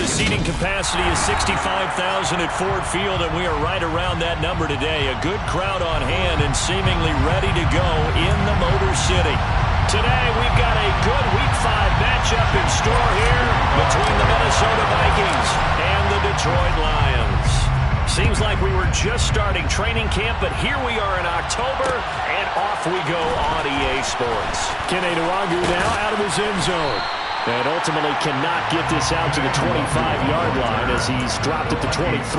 The seating capacity is 65,000 at Ford Field, and we are right around that number today. A good crowd on hand and seemingly ready to go in the Motor City. Today, we've got a good Week 5 matchup in store here between the Minnesota Vikings and the Detroit Lions. Seems like we were just starting training camp, but here we are in October, and off we go on EA Sports. Kene Nwangwu now out of his end zone. And ultimately cannot get this out to the 25-yard line as he's dropped at the 23. First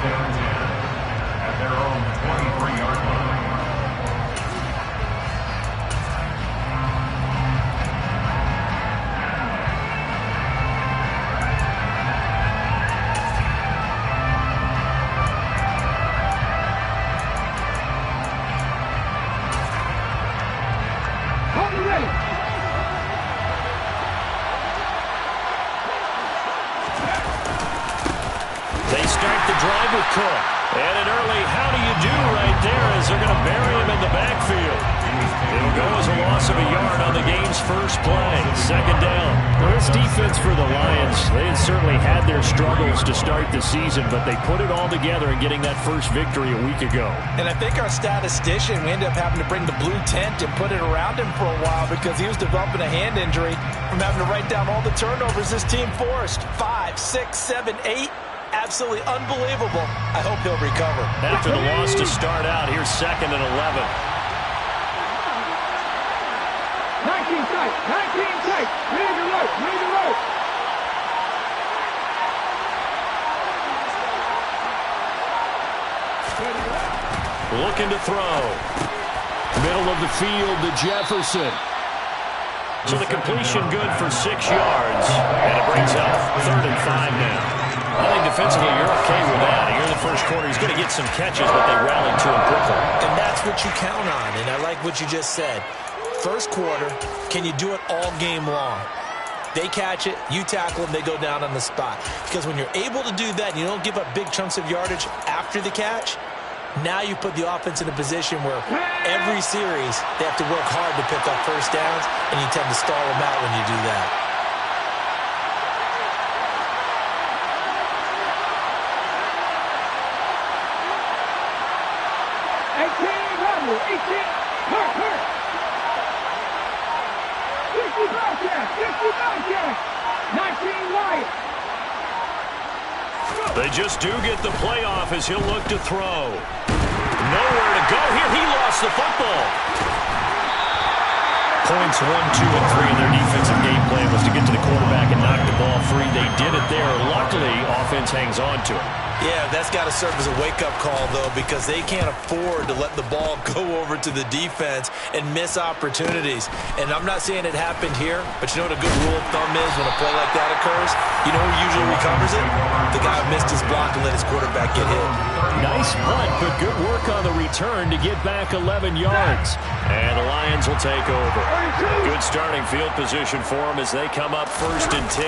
down at their own 23-yard line. Drive with Cook. And an early how do you do right there as they're going to bury him in the backfield. It'll go as a loss of a yard on the game's first play. Second down. Well, this defense for the Lions, they had certainly had their struggles to start the season, but they put it all together in getting that first victory a week ago. And I think our statistician, we ended up having to bring the blue tent and put it around him for a while because he was developing a hand injury from having to write down all the turnovers this team forced. 5, 6, 7, 8. Absolutely unbelievable. I hope he'll recover. After the loss to start out, here's 2nd and 11. 19 tight. 19 tight. Read the rope. Read the rope. Looking to throw. Middle of the field to Jefferson. So the completion good for 6 yards. And it brings up 3rd and 5 now. I think defensively you're okay with that. Here in the first quarter, he's going to get some catches, but they rallied to him quickly. And that's what you count on, and I like what you just said. First quarter, can you do it all game long? They catch it, you tackle them, they go down on the spot. Because when you're able to do that, and you don't give up big chunks of yardage after the catch, now you put the offense in a position where every series they have to work hard to pick up first downs, and you tend to stall them out when you do that. They just do get the playoff as he'll look to throw. Nowhere to go here. He lost the football. Points 1, 2, and 3 in their defensive game plan was to get to the quarterback and knock the ball free. They did it there. Luckily, offense hangs on to it. Yeah, that's got to serve as a wake-up call, though, because they can't afford to let the ball go over to the defense and miss opportunities. And I'm not saying it happened here, but you know what a good rule of thumb is when a play like that occurs? You know who usually recovers it? The guy who missed his block and let his quarterback get hit. Nice punt, but good work on the return to get back 11 yards. And the Lions will take over. Good starting field position for them as they come up 1st and 10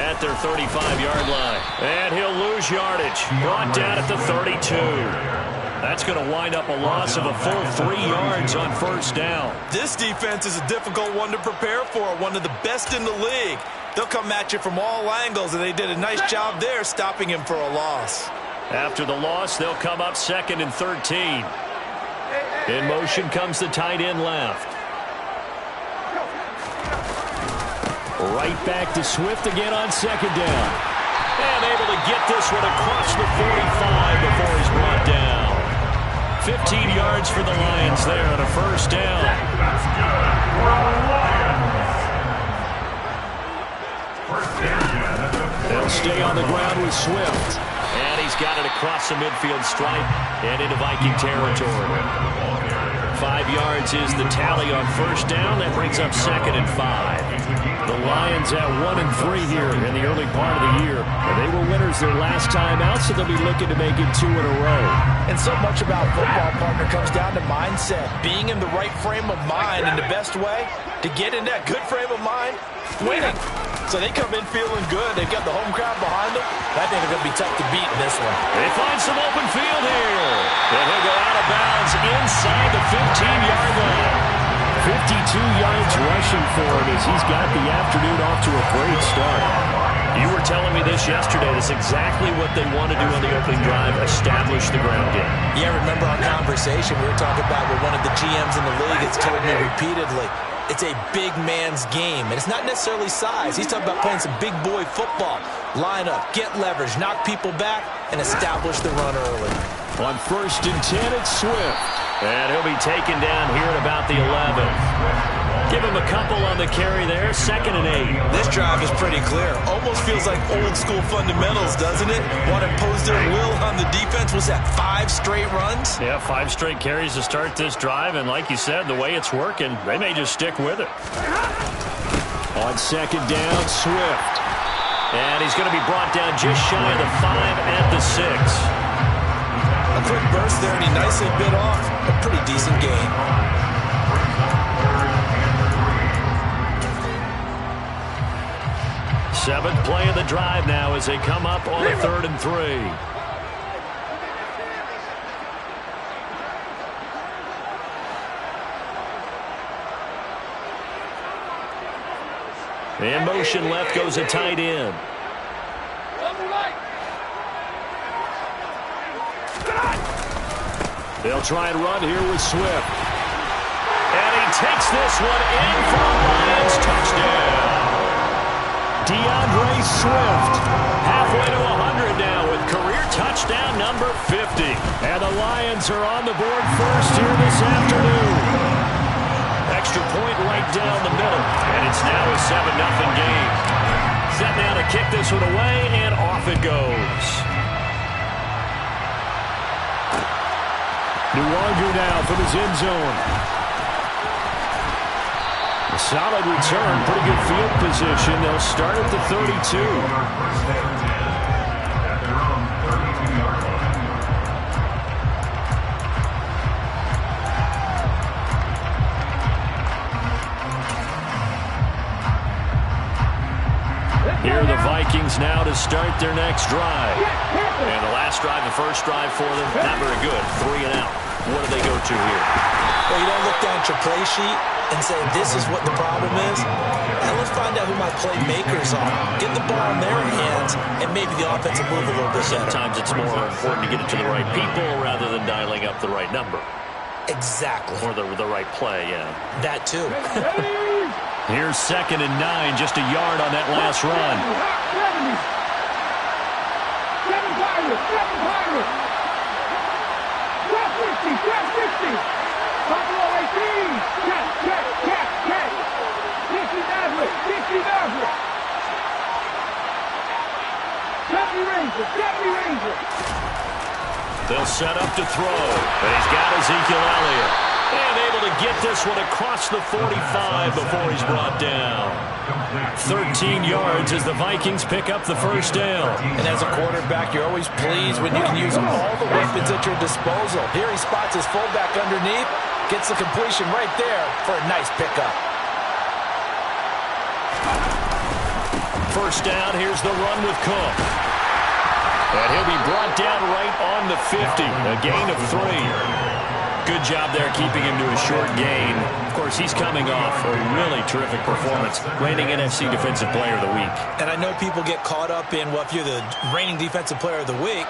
at their 35-yard line. And he'll lose yardage. Brought down at the 32. That's going to wind up a loss of a full 3 yards on first down. This defense is a difficult one to prepare for, one of the best in the league. They'll come at you from all angles, and they did a nice job there stopping him for a loss. After the loss, they'll come up 2nd and 13. In motion comes the tight end left. Right back to Swift again on 2nd down. And able to get this one across the 45 before he's brought down. 15 yards for the Lions there on a first down. That's good for the Lions. They'll stay on the ground with Swift. And he's got it across the midfield stripe and into Viking territory. 5 yards is the tally on first down. That brings up 2nd and 5. The Lions at 1 and 3 here in the early part of the year. They were winners their last time out, so they'll be looking to make it 2 in a row. And so much about football, partner, comes down to mindset. Being in the right frame of mind, and the best way to get in that good frame of mind, winning. So they come in feeling good. They've got the home crowd behind them. I think they're going to be tough to beat in this one. They find some open field here. And he'll go out of bounds inside the 15-yard line. 52 yards rushing for him as he's got the afternoon off to a great start. You were telling me this yesterday. That's exactly what they want to do on the opening drive, establish the ground game. Yeah, remember our conversation? We were talking about what one of the GMs in the league has told me repeatedly. It's a big man's game, and it's not necessarily size. He's talking about playing some big boy football. Line up, get leverage, knock people back, and establish the run early. On 1st and 10, it's Swift. And he'll be taken down here at about the 11. Give him a couple on the carry there. 2nd and 8. This drive is pretty clear. Almost feels like old school fundamentals, doesn't it? Want to impose their will on the defense. Was that 5 straight runs? Yeah, 5 straight carries to start this drive. And like you said, the way it's working, they may just stick with it. On 2nd down, Swift. And he's going to be brought down just shy of the 5 at the 6. A quick burst there, and he nicely bit off a pretty decent gain. Seventh play of the drive now as they come up on a 3rd and 3. In motion left goes a tight end. They'll try and run here with Swift. And he takes this one in for a Lions touchdown. DeAndre Swift, halfway to 100 now with career touchdown number 50. And the Lions are on the board first here this afternoon. Extra point right down the middle. And it's now a 7-0 game. Set now to kick this one away, and off it goes. Nwangu now from his end zone. A solid return, pretty good field position. They'll start at the 32. Here are the Vikings now to start their next drive. And the last drive, the first drive for them, not very good. 3 and out. What do they go to here? Well, you don't look down at your play sheet and say, this is what the problem is. And let's find out who my playmakers are. Get the ball in their hands, and maybe the offense will move a little bit better. Sometimes it's more important to get it to the right people rather than dialing up the right number. Exactly. Or the right play, yeah. That too. Here's 2nd and 9, just a yard on that last run. 7 Pirates. 1250, 1260. Buffalo 18. Catch. 50 Nazareth. 70 Rangers. They'll set up to throw. And he's got Ezekiel Elliott. And able to get this one across the 45 before he's brought down. 13 yards as the Vikings pick up the first down. And as a quarterback, you're always pleased when you can use all the weapons at your disposal. Here he spots his fullback underneath, gets the completion right there for a nice pickup. First down, here's the run with Cook. And he'll be brought down right on the 50, a gain of 3. Good job there keeping him to a short gain. Of course, he's coming off a really terrific performance, reigning NFC Defensive Player of the Week. And I know people get caught up in, well, if you're the reigning Defensive Player of the Week,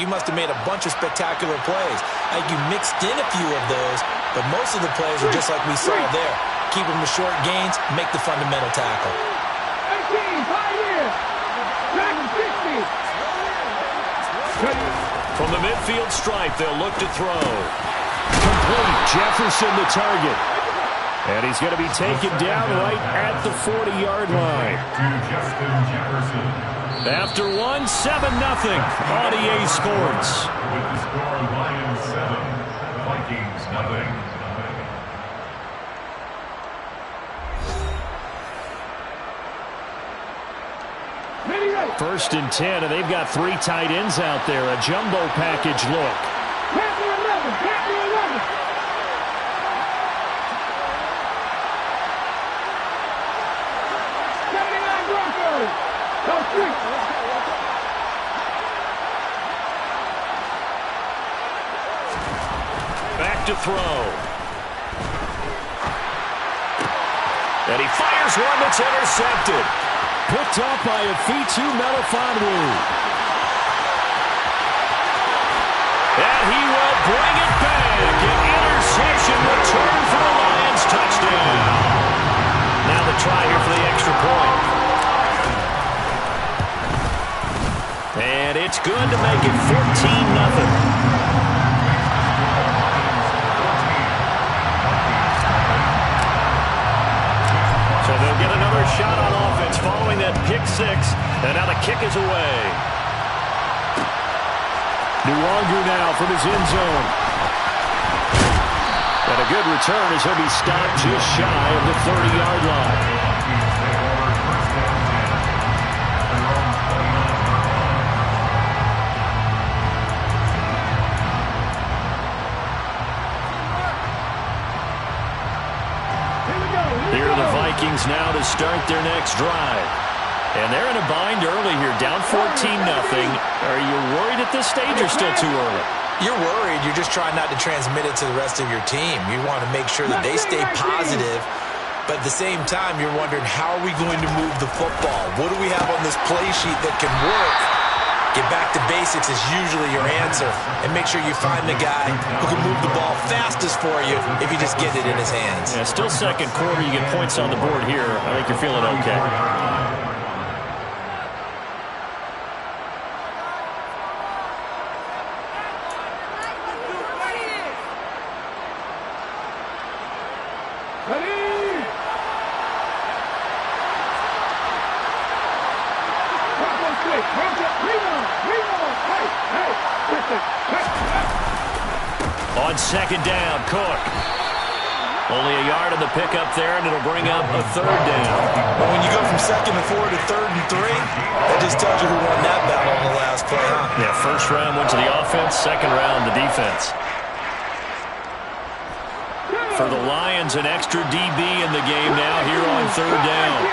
you must have made a bunch of spectacular plays. You mixed in a few of those, but most of the plays are just like we saw there. Keep them to short gains, make the fundamental tackle. 18, 5 years. 60. From the midfield stripe, they'll look to throw. Complete. Jefferson the target. And he's going to be taken down right at the 40-yard line. After 1, 7-0 on EA Sports. With the score, Lions 7, Vikings 0. First and 10, and they've got 3 tight ends out there. A jumbo package look. Panther 11. 79 Broncos. Go street. Back to throw. And he fires one that's intercepted. picked off by Afitu Melifonwu. And he will bring it back. An interception return for a Lions touchdown. Now the try here for the extra point. And it's good to make it 14-0. So they'll get another shot on offense following that pick six. And now the kick is away. Nwangu now from his end zone. And a good return as he'll be stopped just shy of the 30-yard line. Here are the Vikings now to start their next drive. And they're in a bind early here, down 14-0. Are you worried at this stage or still too early? You're worried. You're just trying not to transmit it to the rest of your team. You want to make sure that they stay positive. But at the same time, you're wondering, how are we going to move the football? What do we have on this play sheet that can work? Get back to basics is usually your answer. And make sure you find the guy who can move the ball fastest for you if you just get it in his hands. Yeah, still second quarter. You get points on the board here. I think you're feeling okay. On second down, Cook. Only a yard on the pickup there, and it'll bring up a third down. Well, when you go from 2nd and 4 to 3rd and 3, that just tells you who won that battle on the last play, huh? Yeah, first round went to the offense, second round the defense. For the Lions, an extra DB in the game now here on third down.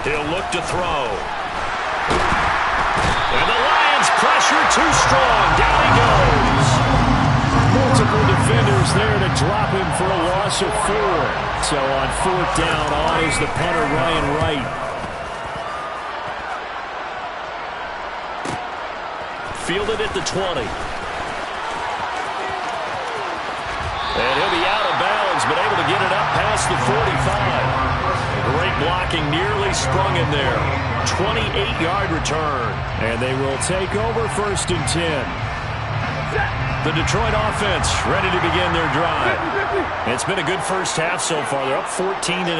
He'll look to throw. And the Lions pressure too strong. Down he goes. Multiple defenders there to drop him for a loss of 4. So on fourth down, on is the punter, Ryan Wright. Fielded at the 20. And he'll be out of bounds, but able to get it up past the 45. Great blocking, nearly sprung in there. 28-yard return. And they will take over 1st and 10. The Detroit offense ready to begin their drive. It's been a good first half so far. They're up 14-0.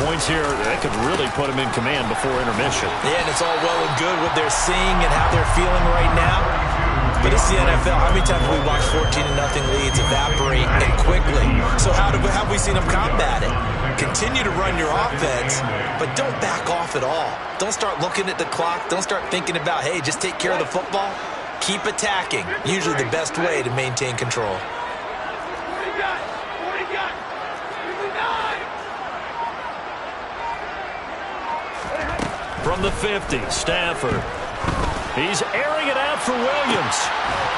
Points here, that could really put them in command before intermission. Yeah, and it's all well and good what they're seeing and how they're feeling right now. But it's the NFL. How many times have we watched 14-0 leads evaporate and quickly? So how have we seen them combat it? Continue to run your offense, but don't back off at all. Don't start looking at the clock. Don't start thinking about, hey, just take care of the football. Keep attacking. Usually the best way to maintain control. From the 50, Stafford. He's airing it out for Williams.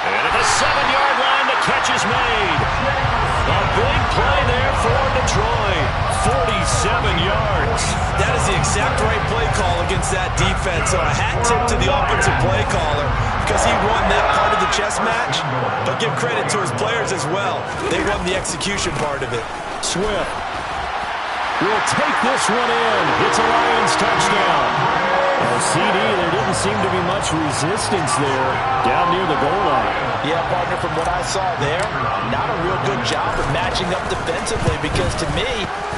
And at the 7-yard line, the catch is made. A big play there for Detroit. 47 yards. That is the exact right play call against that defense. So a hat tip to the offensive play caller because he won that part of the chess match. But give credit to his players as well. They won the execution part of it. Swift will take this one in. It's a Lions touchdown. CD, there didn't seem to be much resistance there down near the goal line. Yeah, partner, from what I saw there, not a real good job of matching up defensively because to me,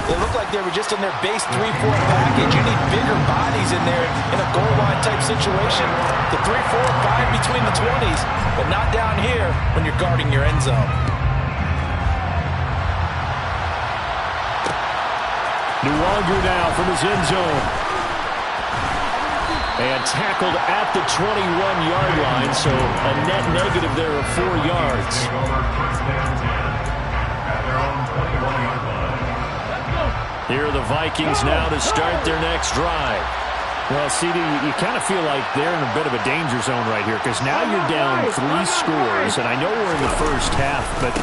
it looked like they were just in their base 3-4 package. You need bigger bodies in there in a goal line type situation. The 3-4 fine between the 20s, but not down here when you're guarding your end zone. Nwangu now from his end zone. And tackled at the 21-yard line, so a net negative there of 4 yards. At their own 21-yard line. Here are the Vikings now to start their next drive. Well, CD, you kind of feel like they're in a bit of a danger zone right here because now you're down 3 scores, and I know we're in the first half, but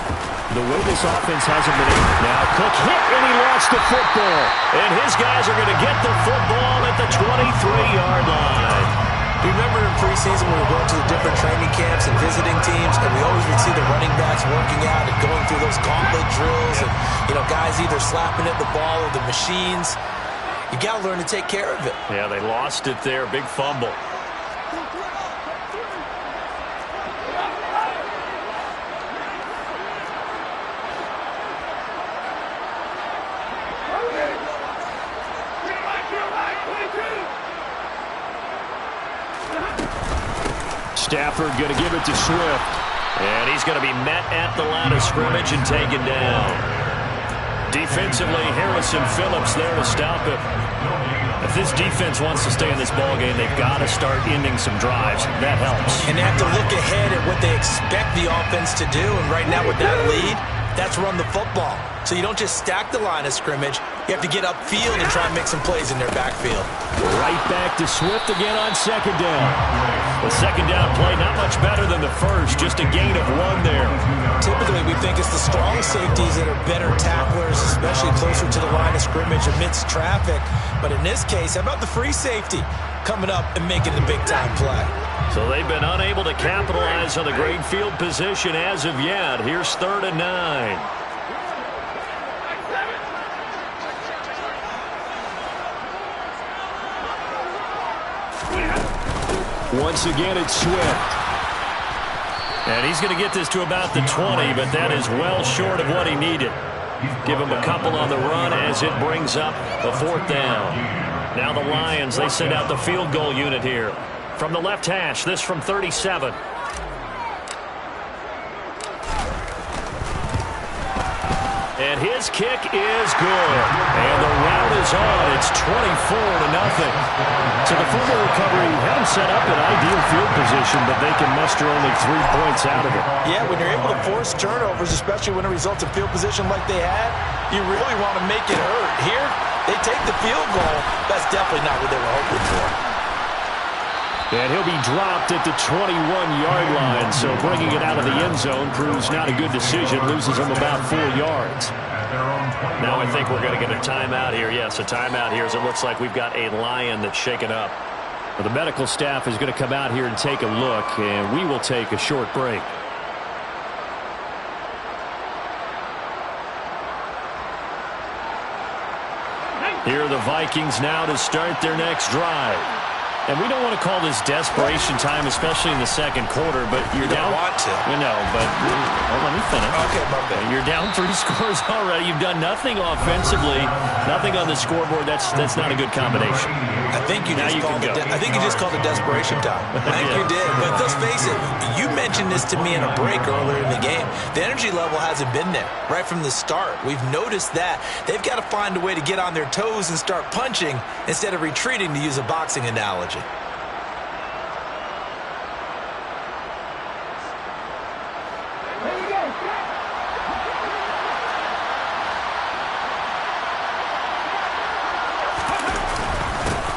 the way this offense hasn't been able. Now Cook hit, and he lost the football. And his guys are going to get the football at the 23-yard line. Remember in preseason when we were going to the different training camps and visiting teams, and we always would see the running backs working out and going through those gauntlet drills and, guys either slapping at the ball or the machines. You got to learn to take care of it. Yeah, they lost it there. Big fumble. Stafford going to give it to Swift. And he's going to be met at the line of scrimmage and taken down. Defensively, Harrison Phillips there to stop it. If this defense wants to stay in this ballgame, they've got to start ending some drives. That helps. And they have to look ahead at what they expect the offense to do. And right now with that lead, that's run the football. So you don't just stack the line of scrimmage. You have to get upfield and try and make some plays in their backfield. Right back to Swift again on second down. The second down play, not much better than the first. Just a gain of 1 there. Typically, we think it's the strong safeties that are better tacklers, especially closer to the line of scrimmage amidst traffic. But in this case, how about the free safety coming up and making the big-time play? So they've been unable to capitalize on the great field position as of yet. Here's 3rd and 9. Once again, it's Swift. And he's going to get this to about the 20, but that is well short of what he needed. Give him a couple on the run as it brings up the 4th down. Now the Lions, they send out the field goal unit here. From the left hash, this from 37. And his kick is good. And the route is on. It's 24-0. So the fumble recovery had them set up in ideal field position, but they can muster only 3 points out of it. Yeah, when you're able to force turnovers, especially when it results in field position like they had, you really want to make it hurt. Here, they take the field goal. That's definitely not what they were hoping for. And he'll be dropped at the 21-yard line, so bringing it out of the end zone proves not a good decision, loses him about 4 yards. Now I think we're going to get a timeout here. Yes, a timeout here as it looks like we've got a Lion that's shaken up. Well, the medical staff is going to come out here and take a look, and we will take a short break. Here are the Vikings now to start their next drive. And we don't want to call this desperation time, especially in the second quarter, but you're down. Want to. No, but let me finish. Okay, my bad. You're down 3 scores already. You've done nothing offensively, nothing on the scoreboard. That's not a good combination. I think you just called it desperation time. I think you did. But let's face it, you mentioned this to me in a break earlier in the game. The energy level hasn't been there right from the start. We've noticed that. They've got to find a way to get on their toes and start punching instead of retreating, to use a boxing analogy.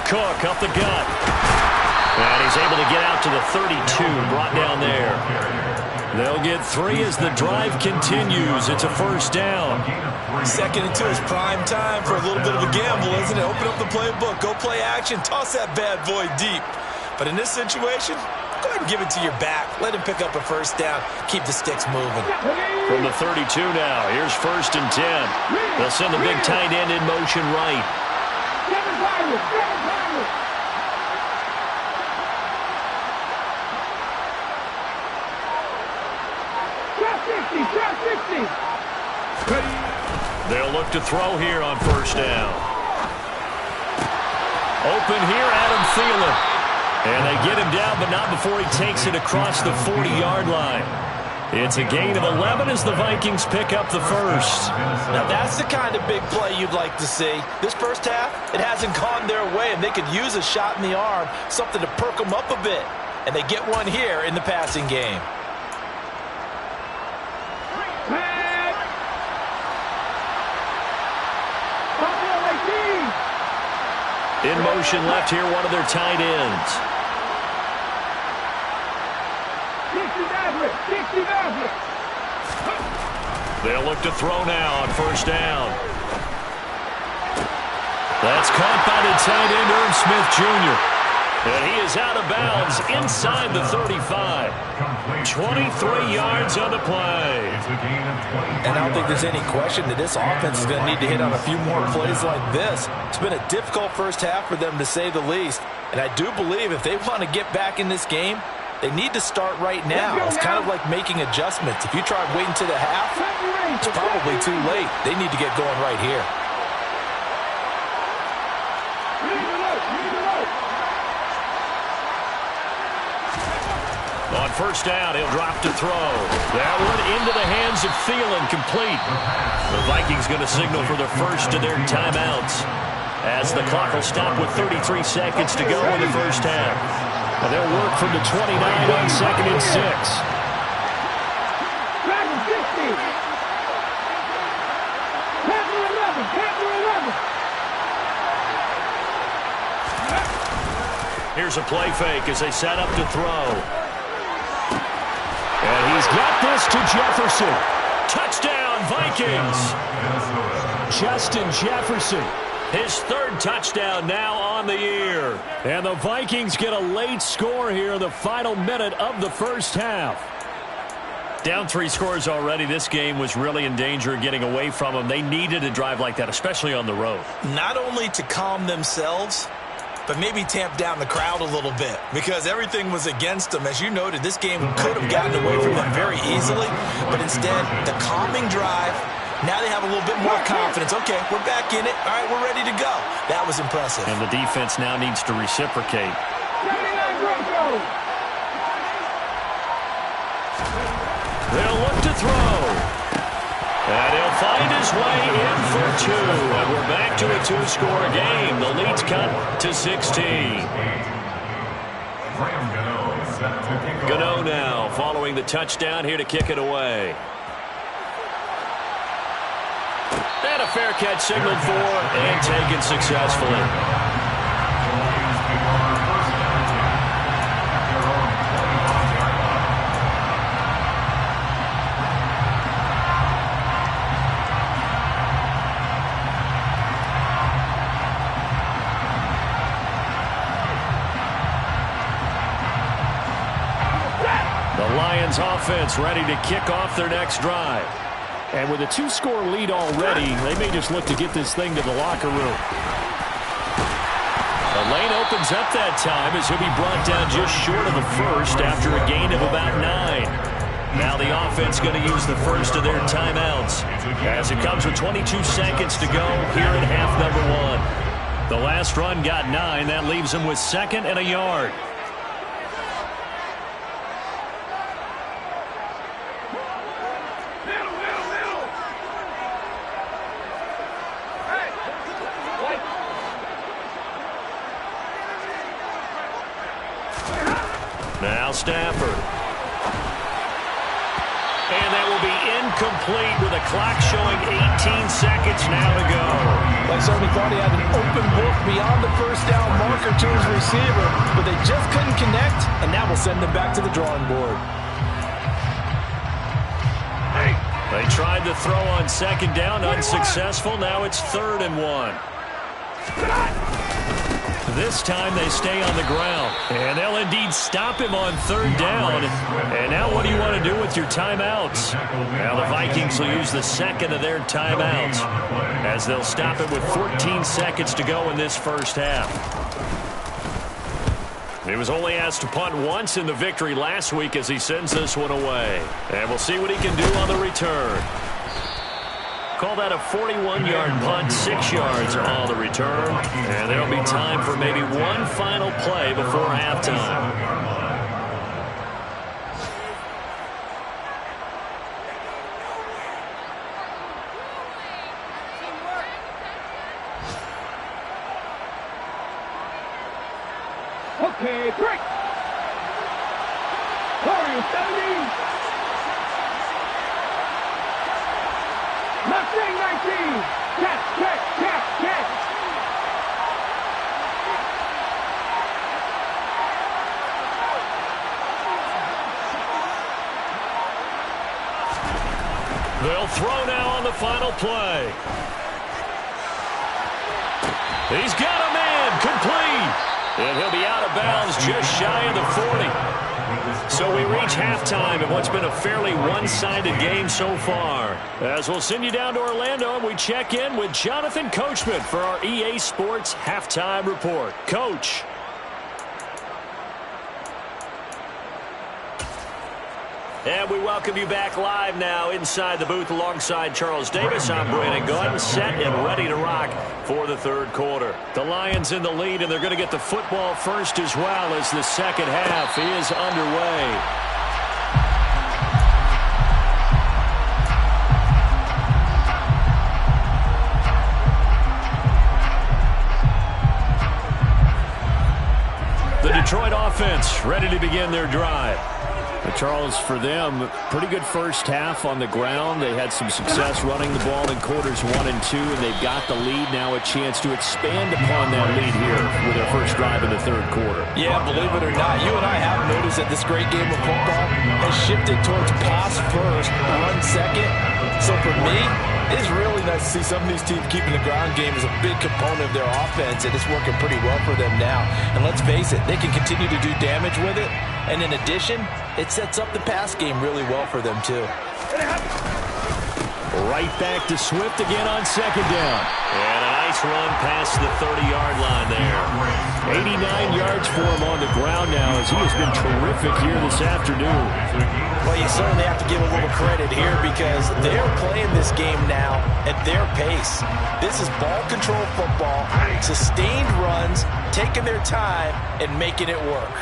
Cook up the gut. And he's able to get out to the 32, brought down there. They'll get 3 as the drive continues. It's a first down. 2nd and 2 is prime time for a little bit of a gamble, isn't it? Open up the playbook, go play action, toss that bad boy deep. But in this situation, go ahead and give it to your back. Let him pick up a first down. Keep the sticks moving. From the 32 now, here's 1st and 10. They'll send the big tight end in motion right. They'll look to throw here on first down. Open here, Adam Thielen. And they get him down, but not before he takes it across the 40-yard line. It's a gain of 11 as the Vikings pick up the first. Now that's the kind of big play you'd like to see. This first half, it hasn't gone their way, and they could use a shot in the arm, something to perk them up a bit. And they get one here in the passing game. In motion left here, one of their tight ends. 60 Maverick. They'll look to throw now on first down. That's caught by the tight end, Irv Smith Jr. And he is out of bounds inside the 35. 23 yards on the play. And I don't think there's any question that this offense is going to need to hit on a few more plays like this. It's been a difficult first half for them, to say the least. And I do believe if they want to get back in this game, they need to start right now. It's kind of like making adjustments. If you try waiting to the half, it's probably too late. They need to get going right here. On first down, he'll drop to throw. That one into the hands of Thielen, complete. The Vikings going to signal for the first of their timeouts, as the clock will stop with 33 seconds to go in the first half. And they'll work from the 29 on 2nd and 6. Here's a play fake as they set up to throw. And he's got this to Jefferson. Touchdown, Vikings. Justin Jefferson, his third touchdown now on the year. And the Vikings get a late score here in the final minute of the first half. Down 3 scores already. This game was really in danger of getting away from them. They needed a drive like that, especially on the road. Not only to calm themselves, but maybe tamp down the crowd a little bit, because everything was against them. As you noted, this game could have gotten away from them very easily, but instead, the calming drive, now they have a little bit more confidence. Okay, we're back in it. All right, we're ready to go. That was impressive. And the defense now needs to reciprocate. They'll look to throw. And he'll find his way in for 2. And we're back to a 2-score game. The lead's cut to 16. Gano now following the touchdown here to kick it away. And a fair catch signaled for and taken successfully. Offense ready to kick off their next drive. And with a 2-score lead already, they may just look to get this thing to the locker room. The lane opens up that time as he'll be brought down just short of the first after a gain of about 9. Now the offense going to use the first of their timeouts as it comes with 22 seconds to go here in half number 1. The last run got 9. That leaves them with 2nd and a yard. Now Stafford. And that will be incomplete with a clock showing 18 seconds now to go. Like certainly thought he had an open book beyond the first down marker to his receiver, but they just couldn't connect, and that will send them back to the drawing board. They tried to throw on 2nd down, unsuccessful. Now it's 3rd and 1. This time they stay on the ground. And they'll indeed stop him on 3rd down. And now what do you want to do with your timeouts? Now the Vikings will use the 2nd of their timeouts as they'll stop it with 14 seconds to go in this first half. He was only asked to punt once in the victory last week as he sends this one away. And we'll see what he can do on the return. Call that a 41-yard punt, 6 yards on the return. And there'll be time for maybe one final play before halftime. Okay, break. Warriors 70. Mustang 19. Catch. They'll throw now on the final play. He's got a man, complete. And he'll be out of bounds just shy of the 40. So we reach halftime in what's been a fairly one-sided game so far. As we'll send you down to Orlando, and we check in with Jonathan Coachman for our EA Sports Halftime Report. Coach. And we welcome you back live now inside the booth alongside Charles Davis. I'm Brandon Gunn, set and ready to rock for the third quarter. The Lions in the lead, and they're going to get the football first as well as the second half is underway. The Detroit offense ready to begin their drive. Charles, for them, pretty good first half on the ground. They had some success running the ball in quarters 1 and 2, and they've got the lead now, a chance to expand upon that lead here with their first drive in the third quarter. Yeah, believe it or not, you and I have noticed that this great game of football has shifted towards pass first, run second. So for me, it's really nice to see some of these teams keeping the ground game as a big component of their offense, and it's working pretty well for them now. And let's face it, they can continue to do damage with it. And in addition, it sets up the pass game really well for them, too. Right back to Swift again on second down. And a nice run past the 30-yard line there. 89 yards for him on the ground now as he has been terrific here this afternoon. Well, you certainly have to give a little credit here because they're playing this game now at their pace. This is ball control football, sustained runs, taking their time, and making it work.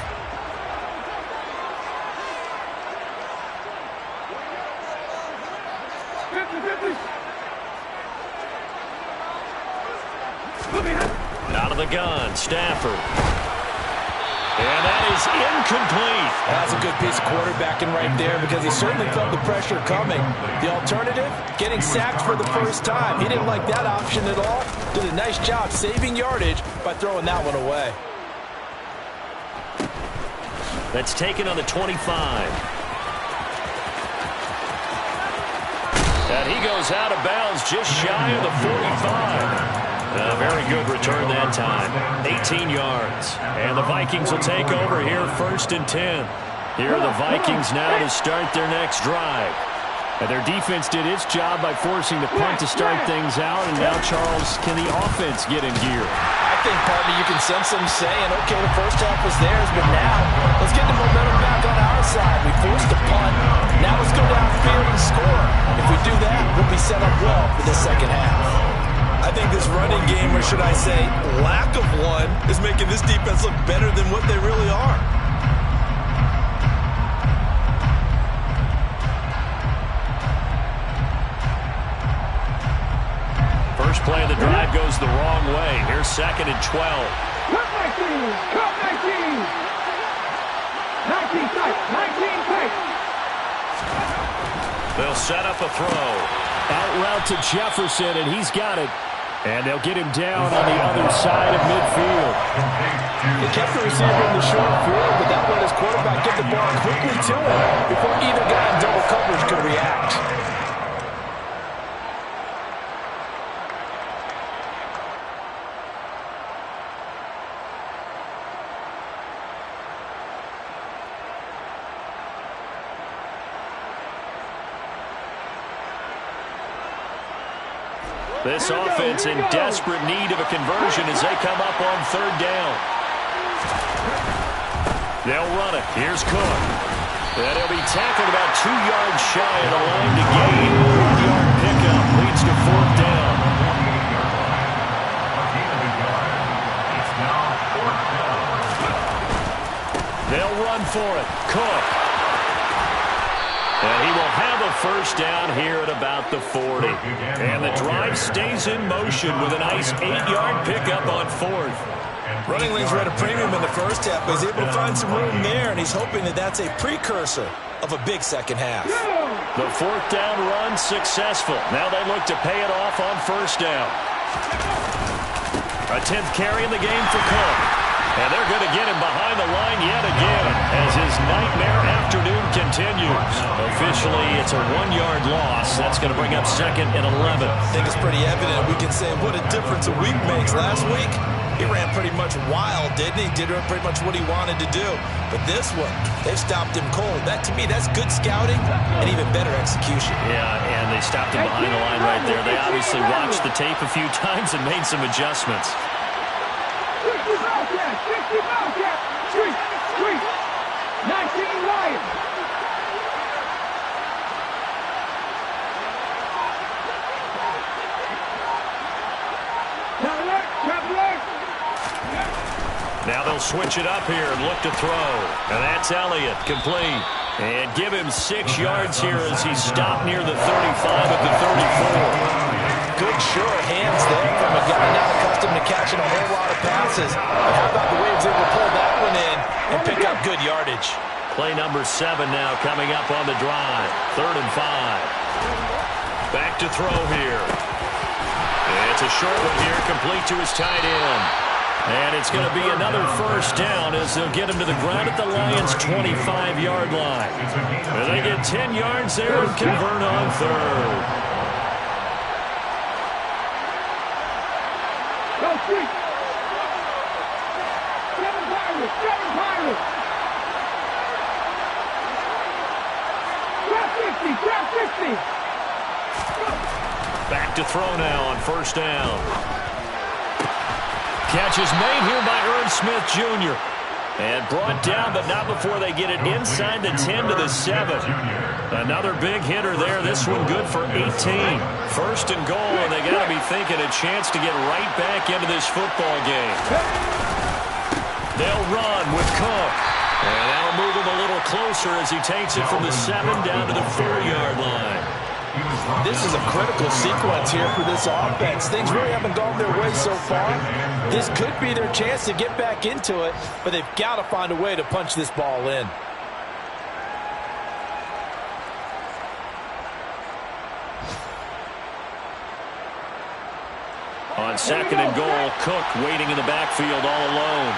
Out of the gun, Stafford. And that is incomplete. That's a good piece of quarterbacking right there because he certainly felt the pressure coming. The alternative, getting sacked for the first time. He didn't like that option at all. Did a nice job saving yardage by throwing that one away. That's taken on the 25. And he goes out of bounds just shy of the 45. A very good return that time. 18 yards. And the Vikings will take over here first and 10. Here are the Vikings now to start their next drive. And their defense did its job by forcing the punt to start things out. And now, Charles, can the offense get in gear? I think, partner, you can sense them saying, okay, the first half was theirs, but now let's get the momentum back on our side. We forced a punt. Now let's go downfield and score. If we do that, we'll be set up well for the second half. I think this running game, or should I say lack of one, is making this defense look better than what they really are. First play of the drive goes the wrong way. Here's second and 12. Cut 19! Cut 19! 19 tight! 19 tight! They'll set up a throw. Out route to Jefferson, and he's got it. And they'll get him down on the other side of midfield. They kept the receiver in the short field, but that let his quarterback get the ball quickly to him before either guy in double coverage could react. This offense in desperate need of a conversion as they come up on third down. They'll run it. Here's Cook. And he'll be tackled about 2 yards shy of the line to gain. 1-yard pickup leads to fourth down. They'll run for it. Cook. And he will have a first down here at about the 40. And the drive stays in motion with a nice 8-yard pickup on fourth. Running lanes were at a premium in the first half, but he's able to find some room there, and he's hoping that that's a precursor of a big second half. The fourth down run successful. Now they look to pay it off on first down. A 10th carry in the game for Cook. And they're going to get him behind the line yet again as his nightmare afternoon continues. Officially, it's a 1-yard loss. That's going to bring up 2nd and 11. I think it's pretty evident. We can say what a difference a week makes. Last week, he ran pretty much wild, didn't he? Did pretty much what he wanted to do. But this one, they've stopped him cold. That, to me, that's good scouting and even better execution. Yeah, and they stopped him behind the line right there. They obviously watched the tape a few times and made some adjustments. 60 Bobcat, street, 19 Lions. Now they'll switch it up here and look to throw. And that's Elliott, complete. And give him 6 yards here as he's stopped near the 35 at the 34. Good sure hands there from a guy not accustomed to catching a whole lot of passes. But how about the way he's able to pull that one in and pick up good yardage? Play number 7 now coming up on the drive. 3rd and 5. Back to throw here. It's a short one here, complete to his tight end. And it's going to be another first down as they'll get him to the ground at the Lions' 25-yard line. And they get 10 yards there and convert on 3rd. Go street. 7 Pirates. Grab 50. Back to throw now on first down. Catch is made here by Irv Smith Jr. And brought down, but not before they get it inside the 10 to the 7. Another big hitter there. This one good for 18. 1st and goal, and they got to be thinking a chance to get right back into this football game. They'll run with Cook. And that'll move him a little closer as he takes it from the 7 down to the 4-yard line. This is a critical sequence here for this offense. Things really haven't gone their way so far. This could be their chance to get back into it, but they've got to find a way to punch this ball in. On 2nd and goal, Cook waiting in the backfield all alone.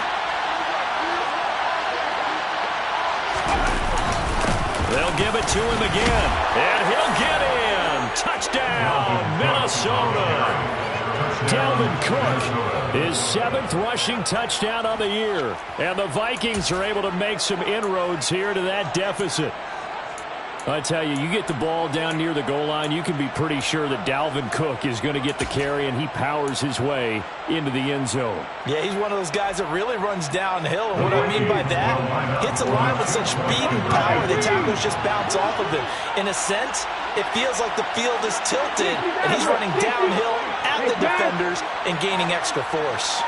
They'll give it to him again, and he'll get in. Touchdown, Minnesota. Dalvin Cook, his 7th rushing touchdown on the year. And the Vikings are able to make some inroads here to that deficit. I tell you, you get the ball down near the goal line, you can be pretty sure that Dalvin Cook is going to get the carry, and he powers his way into the end zone. Yeah, he's one of those guys that really runs downhill, and what I mean by that, hits a line with such speed and power, the tacklers just bounce off of him. In a sense, it feels like the field is tilted, and he's running downhill at the defenders and gaining extra force.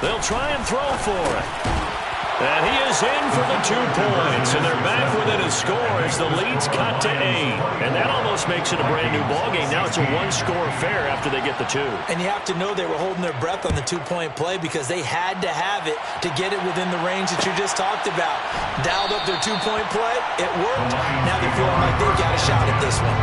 They'll try and throw for it. And he is in for the 2 points. And they're back within a score as the lead's cut to 8. And that almost makes it a brand new ballgame. Now it's a 1-score affair after they get the 2. And you have to know they were holding their breath on the 2-point play because they had to have it to get it within the range that you just talked about. Dialed up their 2-point play. It worked. Now they're feeling like they've got a shot at this one.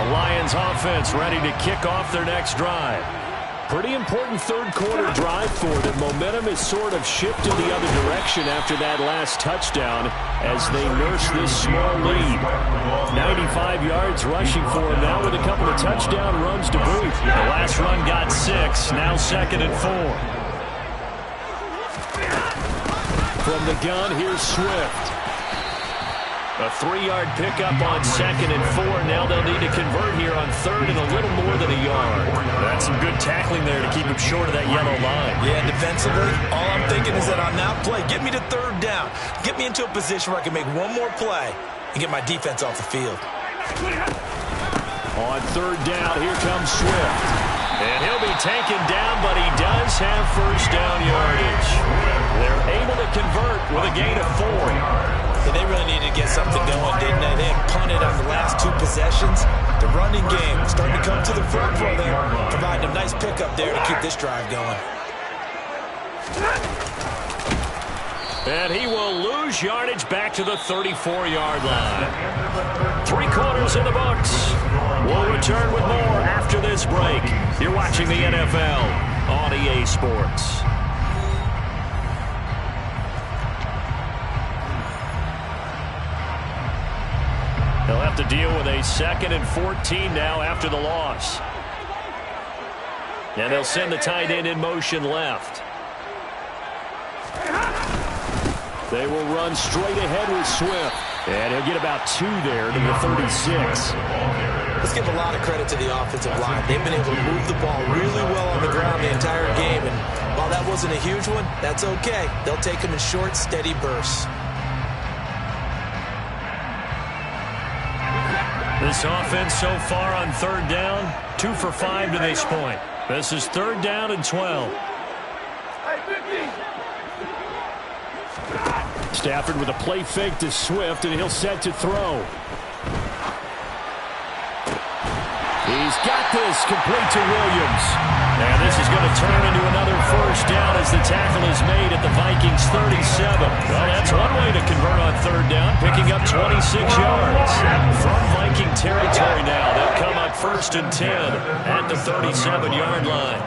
Lions offense ready to kick off their next drive. Pretty important 3rd quarter drive for them. Momentum has sort of shifted the other direction after that last touchdown as they nurse this small lead. 95 yards rushing for them now with a couple of touchdown runs to boot. The last run got 6, now 2nd and 4. From the gun, here's Swift. A 3-yard pickup on 2nd and 4. Now they'll need to convert here on 3rd and a little more than a yard. That's some good tackling there to keep him short of that yellow line. Yeah, defensively, all I'm thinking is that on that play, get me to 3rd down. Get me into a position where I can make one more play and get my defense off the field. On 3rd down, here comes Swift. And he'll be taken down, but he does have first down yardage. They're able to convert with a gain of 4. Yeah, they really needed to get something going, didn't they? They had punted on the last 2 possessions. The running game starting to come to the front for them, providing a nice pickup there to keep this drive going. And he will lose yardage back to the 34-yard line. 3 quarters in the books. We'll return with more after this break. You're watching the NFL on EA Sports. They'll have to deal with a 2nd and 14 now after the loss. And they'll send the tight end in motion left. They will run straight ahead with Swift. And he'll get about 2 there to the 36. Let's give a lot of credit to the offensive line. They've been able to move the ball really well on the ground the entire game. And while that wasn't a huge one, that's okay. They'll take them in short, steady bursts. This offense so far on 3rd down, 2 for 5 to this point. This is 3rd down and 12. Stafford with a play fake to Swift, and he'll set to throw. He's got this complete to Williams. And this is going to turn into another 1st down as the tackle is made at the Vikings 37. Well, that's one way to convert on 3rd down, picking up 26 yards. From Viking territory now, they'll come up 1st and 10 at the 37-yard line.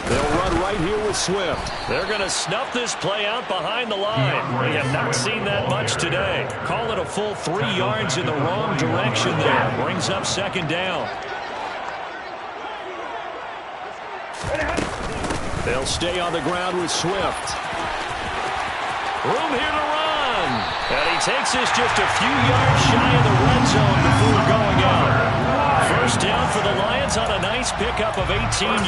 They'll run right here with Swift. They're going to snuff this play out behind the line. We have not seen that much today. Call it a full 3 yards in the wrong direction there. Brings up 2nd down. They'll stay on the ground with Swift. Room here to run. And he takes this just a few yards shy of the red zone before going out. 1st down for the Lions on a nice pickup of 18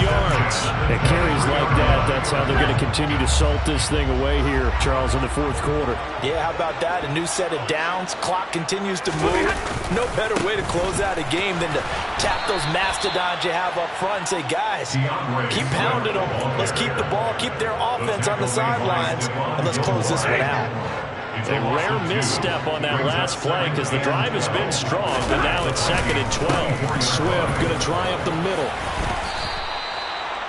yards. At carries like that, that's how they're going to continue to salt this thing away here, Charles, in the 4th quarter. Yeah, how about that? A new set of downs. Clock continues to move. No better way to close out a game than to tap those mastodons you have up front and say, guys, keep pounding them. Let's keep the ball, keep their offense on the sidelines, and let's close this one out. A rare misstep on that last play because the drive has been strong, but now it's 2nd and 12. Swift going to try up the middle.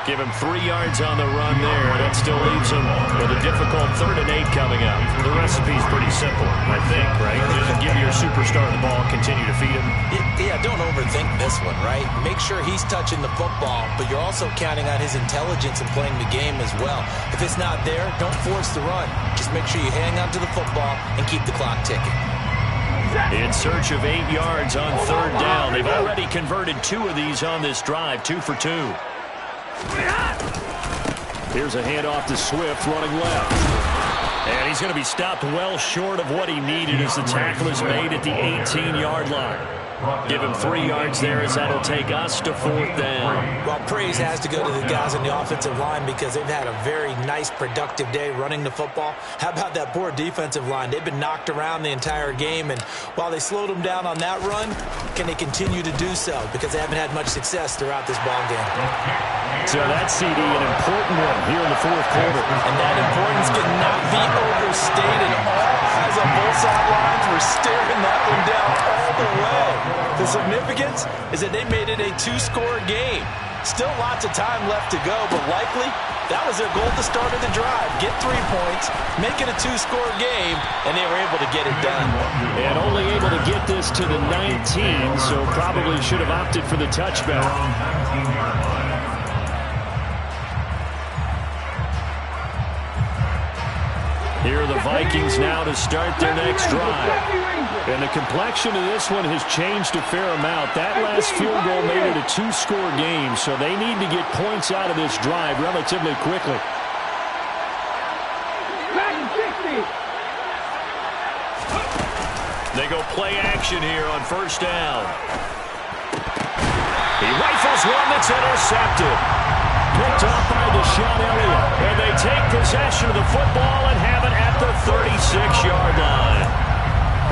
Give him 3 yards on the run there. That still leaves him with a difficult 3rd and 8 coming up. The recipe's pretty simple, I think, right? Just give your superstar the ball, continue to feed him. Yeah, don't overthink this one, right? Make sure he's touching the football, but you're also counting on his intelligence in playing the game as well. If it's not there, don't force the run. Just make sure you hang on to the football and keep the clock ticking. In search of 8 yards on 3rd down. They've already converted 2 of these on this drive, 2 for 2. Here's a handoff to Swift running left. And he's going to be stopped well short of what he needed as the tackle is made at the 18-yard line. Give him 3 yards there as that'll take us to 4th down. Well, praise has to go to the guys on the offensive line because they've had a very nice, productive day running the football. How about that poor defensive line? They've been knocked around the entire game, and while they slowed them down on that run, can they continue to do so? Because they haven't had much success throughout this ball game. So that CD, an important one here in the 4th quarter. And that importance cannot be overstated. All eyes on both sidelines were staring that one down all the way. The significance is that they made it a 2-score game. Still lots of time left to go, but likely that was their goal at the start of the drive. Get 3 points, make it a 2-score game, and they were able to get it done. And only able to get this to the 19, so probably should have opted for the touchback. Here are the Vikings now to start their next drive. And the complexion of this one has changed a fair amount. That last field goal made it a 2-score game, so they need to get points out of this drive relatively quickly. They go play action here on 1st down. He rifles one that's intercepted. Picked off by Deshaun Elliott. And they take possession of the football and have it at the 36-yard line.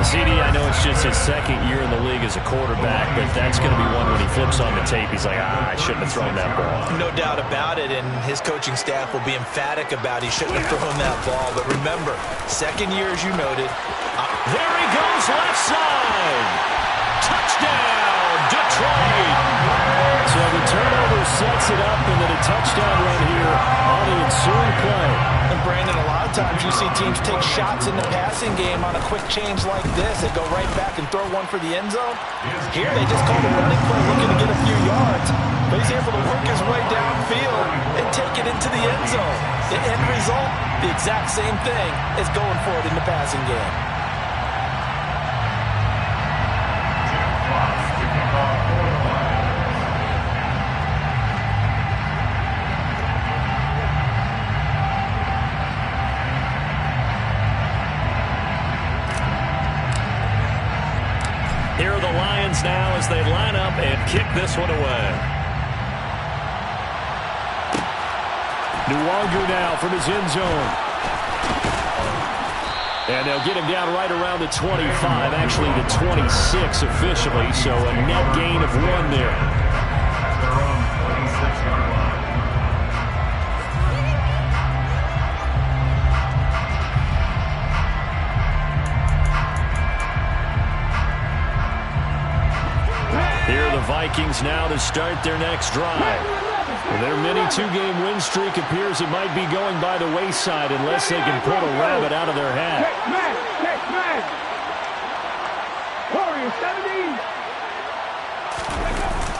CD, I know it's just his 2nd year in the league as a quarterback, but that's going to be one when he flips on the tape. He's like, I shouldn't have thrown that ball. No doubt about it, and his coaching staff will be emphatic about he shouldn't have thrown that ball. But remember, 2nd year, as you noted. There he goes, left side. Touchdown, Detroit. So the turnover sets it up, and then a touchdown run here on the ensuing play. And Brandon, a lot of times you see teams take shots in the passing game on a quick change like this. They go right back and throw one for the end zone. Here they just call the running play, looking to get a few yards. But he's able to work his way downfield and take it into the end zone. The end result, the exact same thing as going for it in the passing game. Here are the Lions now as they line up and kick this one away. Nwangu now from his end zone. And they'll get him down right around the 25, actually the 26 officially, so a net gain of 1 there. Their own 26-yard line. Here are the Vikings now to start their next drive. Their mini 2-game win streak appears it might be going by the wayside unless they can pull a rabbit out of their hat.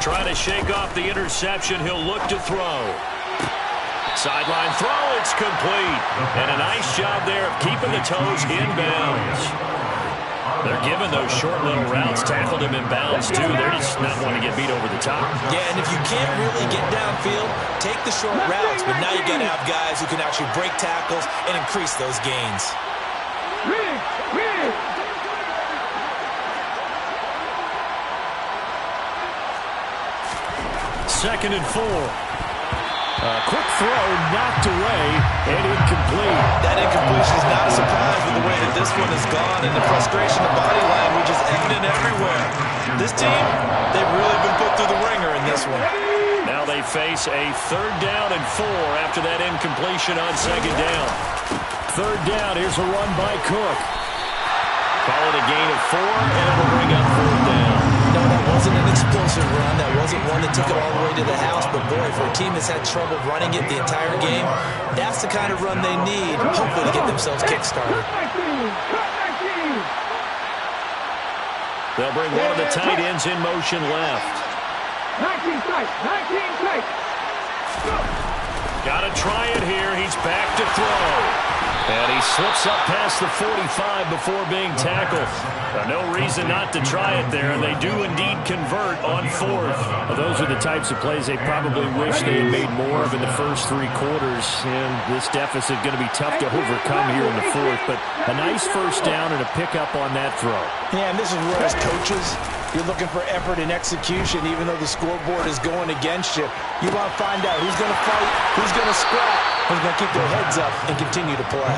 Trying to shake off the interception. He'll look to throw. Sideline throw. It's complete. And a nice job there of keeping the toes in bounds. They're giving those short little routes, tackled him in bounds, too. They're just not wanting to get beat over the top. Yeah, and if you can't really get downfield, take the short routes. But now you got to have guys who can actually break tackles and increase those gains. Second and 4. Quick throw, knocked away, and incomplete. That incompletion is not a surprise with the way that this one has gone, and the frustration of body language is evident everywhere. This team, they've really been put through the ringer in this one. Now they face a 3rd down and 4 after that incompletion on 2nd down. 3rd down, here's a run by Cook. Call it a gain of 4, and it'll bring up 4th down. No, that wasn't an explosive run. That wasn't one that took it all the way to the house. But, boy, for a team that's had trouble running it the entire game, that's the kind of run they need, hopefully, to get themselves kick-started. They'll bring one of the tight ends in motion left. 19 tight. Got to try it here. He's back to throw. And he slips up past the 45 before being tackled. No reason not to try it there, and they do indeed convert on 4th. Those are the types of plays they probably wish they had made more of in the first 3 quarters, and this deficit going to be tough to overcome here in the 4th. But a nice first down and a pickup on that throw. Yeah, and this is where, as coaches, you're looking for effort and execution, even though the scoreboard is going against you. You want to find out who's going to fight, who's going to scrap, who's going to keep their heads up and continue to play.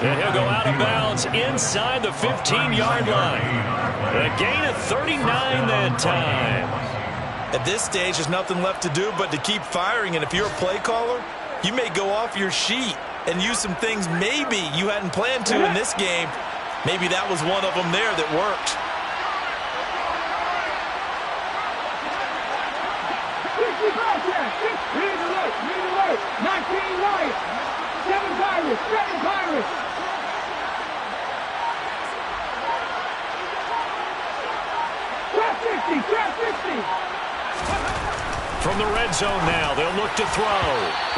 And he'll go out of bounds inside the 15-yard line. A gain of 39 that time. At this stage, there's nothing left to do but to keep firing. And if you're a play caller, you may go off your sheet and use some things maybe you hadn't planned to in this game. Maybe that was one of them there that worked. Read alert. 19 Lions. 7 Pirates. Trap 60. From the red zone now, they'll look to throw.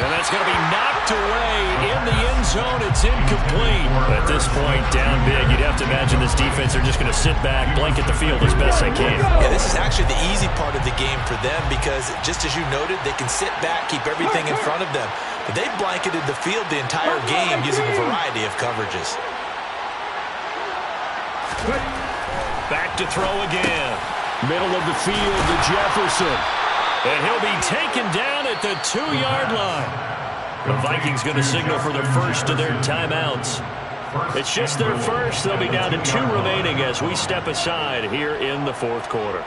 And that's going to be knocked away in the end zone. It's incomplete. At this point, down big, you'd have to imagine this defense are just going to sit back, blanket the field as best they can. Yeah, this is actually the easy part of the game for them because, just as you noted, they can sit back, keep everything in front of them. But they've blanketed the field the entire game using a variety of coverages. Back to throw again. Middle of the field to Jefferson. And he'll be taken down at the 2-yard line. The Vikings going to signal for their first of their timeouts. It's just their first. They'll be down to 2 remaining as we step aside here in the 4th quarter.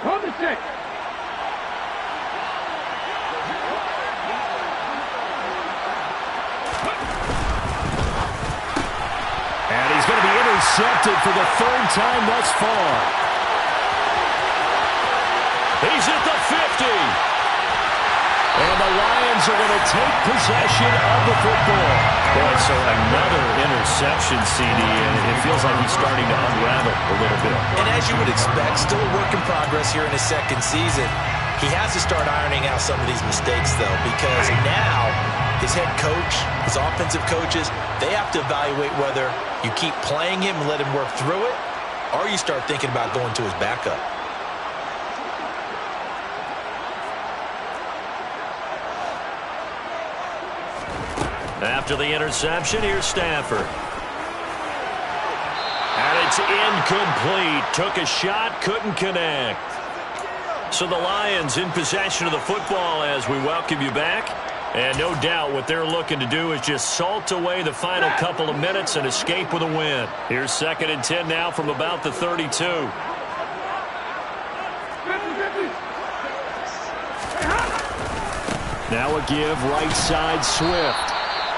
On the 6. intercepted for the third time thus far. He's at the 50. And the Lions are going to take possession of the football. Boy, so another interception, CD, and it feels like he's starting to unravel a little bit. And as you would expect, still a work in progress here in his second season. He has to start ironing out some of these mistakes, though, because now his head coach, his offensive coaches, they have to evaluate whether you keep playing him and let him work through it, or you start thinking about going to his backup. After the interception, here's Stafford. And it's incomplete. Took a shot, couldn't connect. So the Lions in possession of the football as we welcome you back. And no doubt what they're looking to do is just salt away the final couple of minutes and escape with a win. Here's 2nd and 10 now from about the 32. Now a give right side Swift.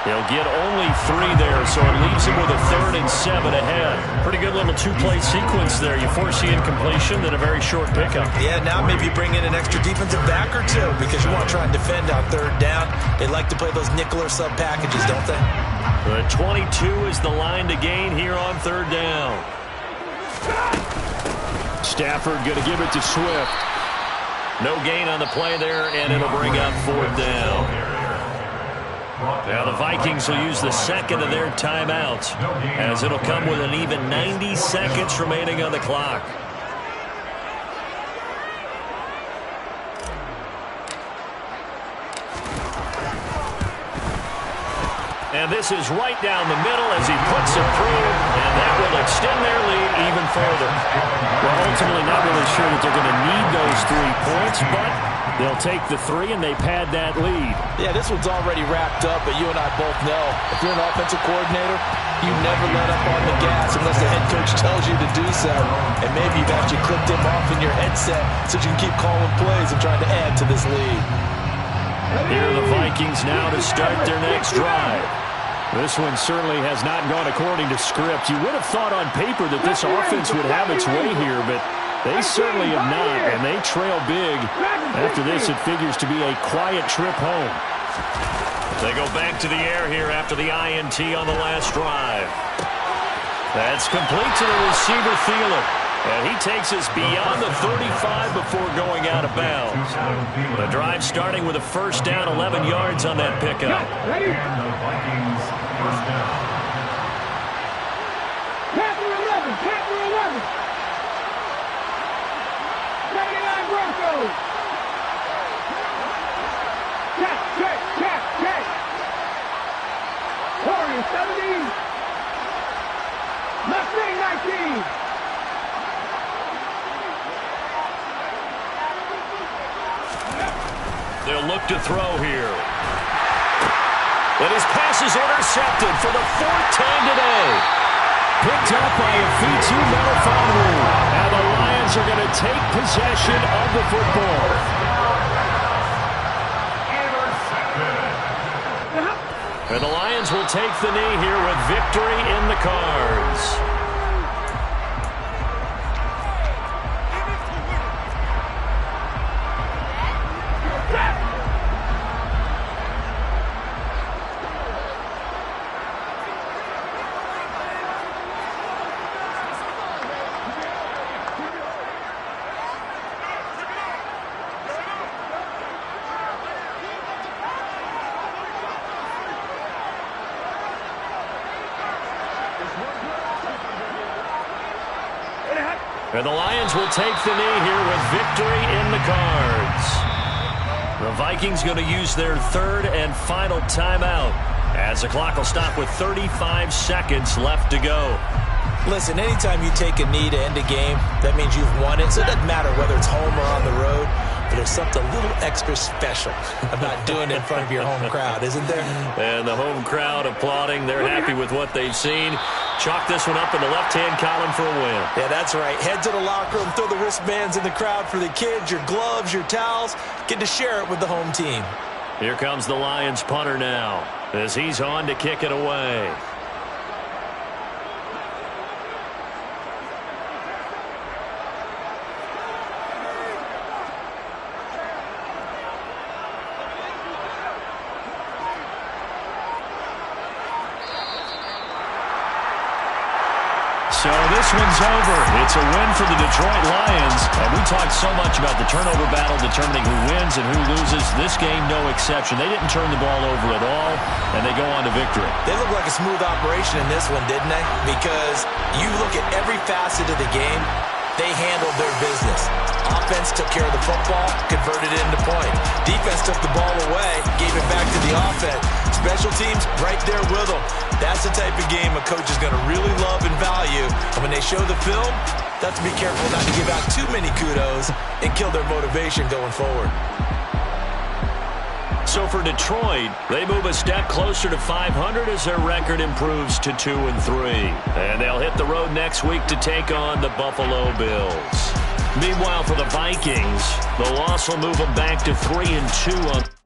He'll get only 3 there, so it leaves him with a 3rd and 7 ahead. Pretty good little 2-play sequence there. You force the incompletion, then a very short pickup. Yeah, now maybe you bring in an extra defensive back or two because you want to try and defend on 3rd down. They like to play those nickel or sub packages, don't they? The 22 is the line to gain here on 3rd down. Stafford going to give it to Swift. No gain on the play there, and it'll bring up 4th down. Now the Vikings will use the second of their timeouts as it'll come with an even 90 seconds remaining on the clock. And this is right down the middle as he puts it through, and that will extend their lead even further. Well, ultimately not really sure that they're going to need those 3 points, but they'll take the 3 and they pad that lead. Yeah, this one's already wrapped up, but you and I both know if you're an offensive coordinator, you never let up on the gas unless the head coach tells you to do so. And maybe you've actually clicked him off in your headset so you can keep calling plays and trying to add to this lead. Here are the Vikings now to start their next drive. This one certainly has not gone according to script. You would have thought on paper that this offense would have its way here, but they certainly have not, and they trail big. After this, it figures to be a quiet trip home. They go back to the air here after the INT on the last drive. That's complete to the receiver, Thielen. And he takes us beyond the 35 before going out of bounds. The drive starting with a 1st down, 11 yards on that pickup. Ready? Panther 11, Panther 11. 79 Broncos. Check. Warriors 70. Mustang 19. They'll look to throw here. But his pass is intercepted for the 4th time today. Picked up by a Fitu Melifonwu. And the Lions are going to take possession of the football. And the Lions will take the knee here with victory in the cards. And the Lions will take the knee here with victory in the cards. The Vikings going to use their 3rd and final timeout as the clock will stop with 35 seconds left to go. Listen, anytime you take a knee to end a game, that means you've won it. So it doesn't matter whether it's home or on the road, but there's something a little extra special about doing it in front of your home crowd, isn't there? And the home crowd applauding. They're happy with what they've seen. Chalk this one up in the left-hand column for a win. Yeah, that's right. Head to the locker room, throw the wristbands in the crowd for the kids, your gloves, your towels. Get to share it with the home team. Here comes the Lions punter now as he's on to kick it away. this one's over. It's a win for the Detroit Lions. And we talked so much about the turnover battle determining who wins and who loses. This game, no exception. They didn't turn the ball over at all, and they go on to victory. They look like a smooth operation in this one, didn't they? Because you look at every facet of the game, they handled their business. Offense took care of the football, converted it into point. Defense took the ball away, gave it back to the offense. Special teams, right there with them. That's the type of game a coach is going to really love and value. And when they show the film, they have to be careful not to give out too many kudos and kill their motivation going forward. So for Detroit, they move a step closer to 500 as their record improves to 2-3. And they'll hit the road next week to take on the Buffalo Bills. Meanwhile, for the Vikings, the loss will move them back to 3-2 on